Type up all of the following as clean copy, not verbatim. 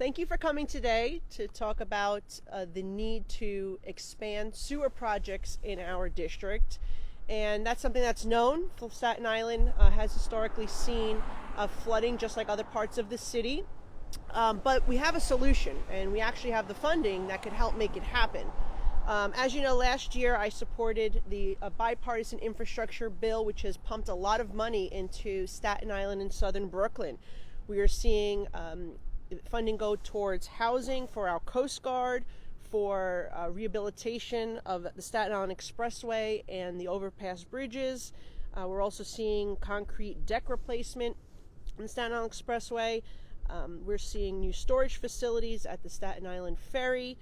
Thank you for coming today to talk about the need to expand sewer projects in our district. And that's something that's known. Staten Island has historically seen flooding just like other parts of the city. But we have a solution, and we actually have the funding that could help make it happen. As you know, last year I supported the bipartisan infrastructure bill, which has pumped a lot of money into Staten Island and southern Brooklyn. We are seeing funding go towards housing for our Coast Guard, for rehabilitation of the Staten Island Expressway and the overpass bridges. We're also seeing concrete deck replacement on the Staten Island Expressway. We're seeing new storage facilities at the Staten Island Ferry,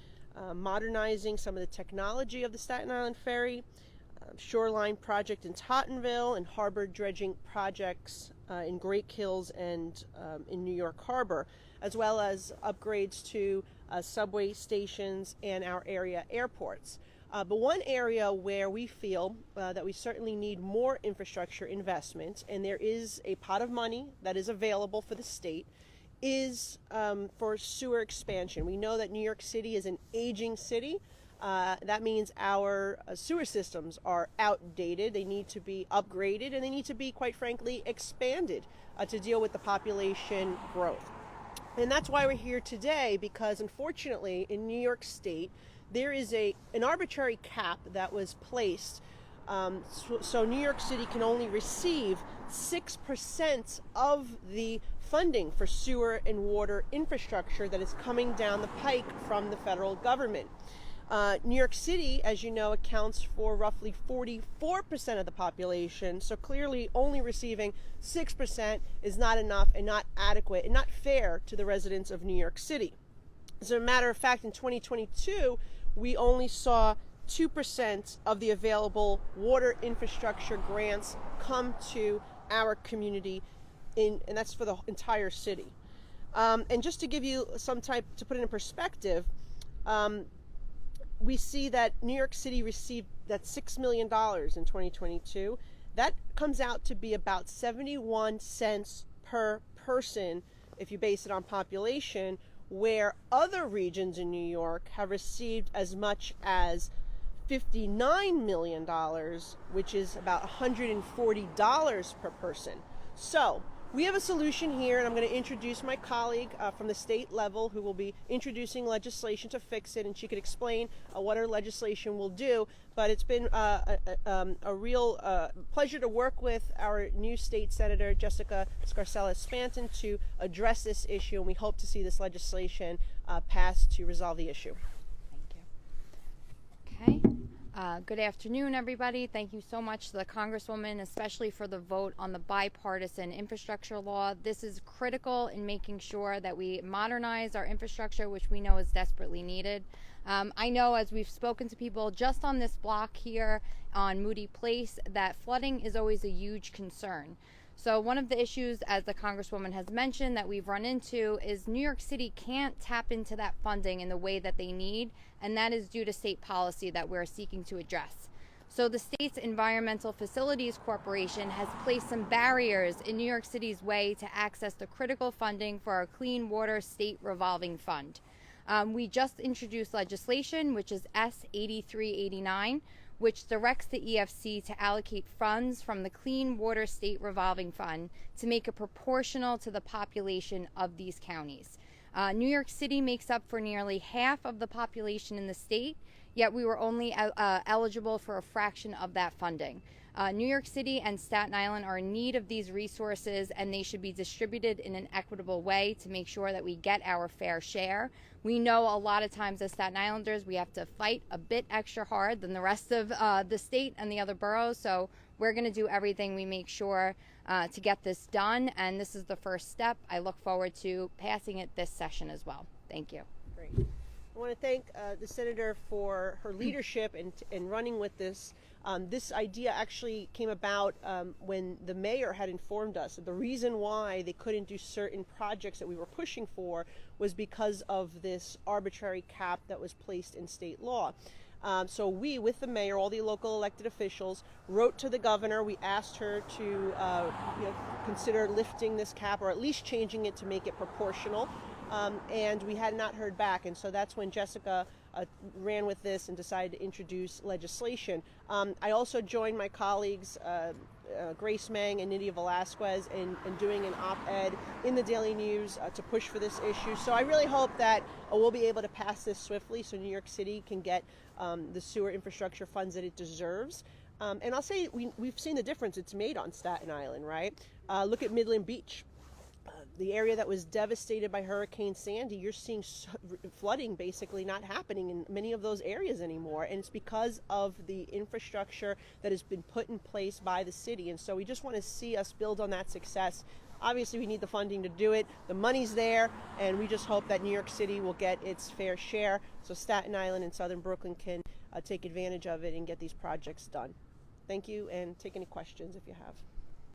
modernizing some of the technology of the Staten Island Ferry, shoreline project in Tottenville, and harbor dredging projects in Great Kills and in New York Harbor, as well as upgrades to subway stations and our area airports. But one area where we feel that we certainly need more infrastructure investment, and there is a pot of money that is available for the state, is for sewer expansion. We know that New York City is an aging city. That means our sewer systems are outdated. They need to be upgraded, and they need to be, quite frankly, expanded to deal with the population growth. And that's why we're here today, because unfortunately in New York State there is an arbitrary cap that was placed. So New York City can only receive 6% of the funding for sewer and water infrastructure that is coming down the pike from the federal government. New York City, as you know, accounts for roughly 44% of the population, so clearly only receiving 6% is not enough and not adequate and not fair to the residents of New York City. As a matter of fact, in 2022, we only saw 2% of the available water infrastructure grants come to our community, and that's for the entire city. And just to give you to put it in perspective, we see that New York City received that $6 million in 2022. That comes out to be about 71 cents per person if you base it on population, where other regions in New York have received as much as $59 million, which is about $140 per person. So we have a solution here, and I'm going to introduce my colleague from the state level who will be introducing legislation to fix it, and she could explain what her legislation will do. But it's been a real pleasure to work with our new state senator, Jessica Scarcella-Spanton, to address this issue, and we hope to see this legislation passed to resolve the issue. Thank you. Okay. Good afternoon, everybody. Thank you so much to the Congresswoman, especially for the vote on the bipartisan infrastructure law. This is critical in making sure that we modernize our infrastructure, which we know is desperately needed. I know, as we've spoken to people just on this block here on Moody Place, that flooding is always a huge concern. So one of the issues, as the Congresswoman has mentioned, that we've run into is New York City can't tap into that funding in the way that they need, and that is due to state policy that we're seeking to address. So the state's Environmental Facilities Corporation has placed some barriers in New York City's way to access the critical funding for our Clean Water State Revolving Fund. We just introduced legislation, which is S 8389, which directs the EFC to allocate funds from the Clean Water State Revolving Fund to make it proportional to the population of these counties. New York City makes up for nearly half of the population in the state, yet we were only eligible for a fraction of that funding. New York City and Staten Island are in need of these resources, and they should be distributed in an equitable way to make sure that we get our fair share. We know a lot of times as Staten Islanders we have to fight a bit extra hard than the rest of the state and the other boroughs, so we're going to do everything we make sure to get this done, and this is the first step. I look forward to passing it this session as well. Thank you. Great. I want to thank the Senator for her leadership in running with this. This idea actually came about when the mayor had informed us that the reason why they couldn't do certain projects that we were pushing for was because of this arbitrary cap that was placed in state law. So we, with the mayor, all the local elected officials, wrote to the governor. We asked her to consider lifting this cap, or at least changing it to make it proportional. and we had not heard back. And so that's when Jessica ran with this and decided to introduce legislation. I also joined my colleagues Grace Meng and Nydia Velasquez in doing an op-ed in the Daily News to push for this issue. So I really hope that we'll be able to pass this swiftly so New York City can get the sewer infrastructure funds that it deserves. And I'll say we've seen the difference it's made on Staten Island, right? Look at Midland Beach. The area that was devastated by Hurricane Sandy, you're seeing flooding basically not happening in many of those areas anymore. And it's because of the infrastructure that has been put in place by the city. And so we just want to see us build on that success. Obviously, we need the funding to do it. The money's there, and we just hope that New York City will get its fair share so Staten Island and Southern Brooklyn can take advantage of it and get these projects done. Thank you, and take any questions if you have.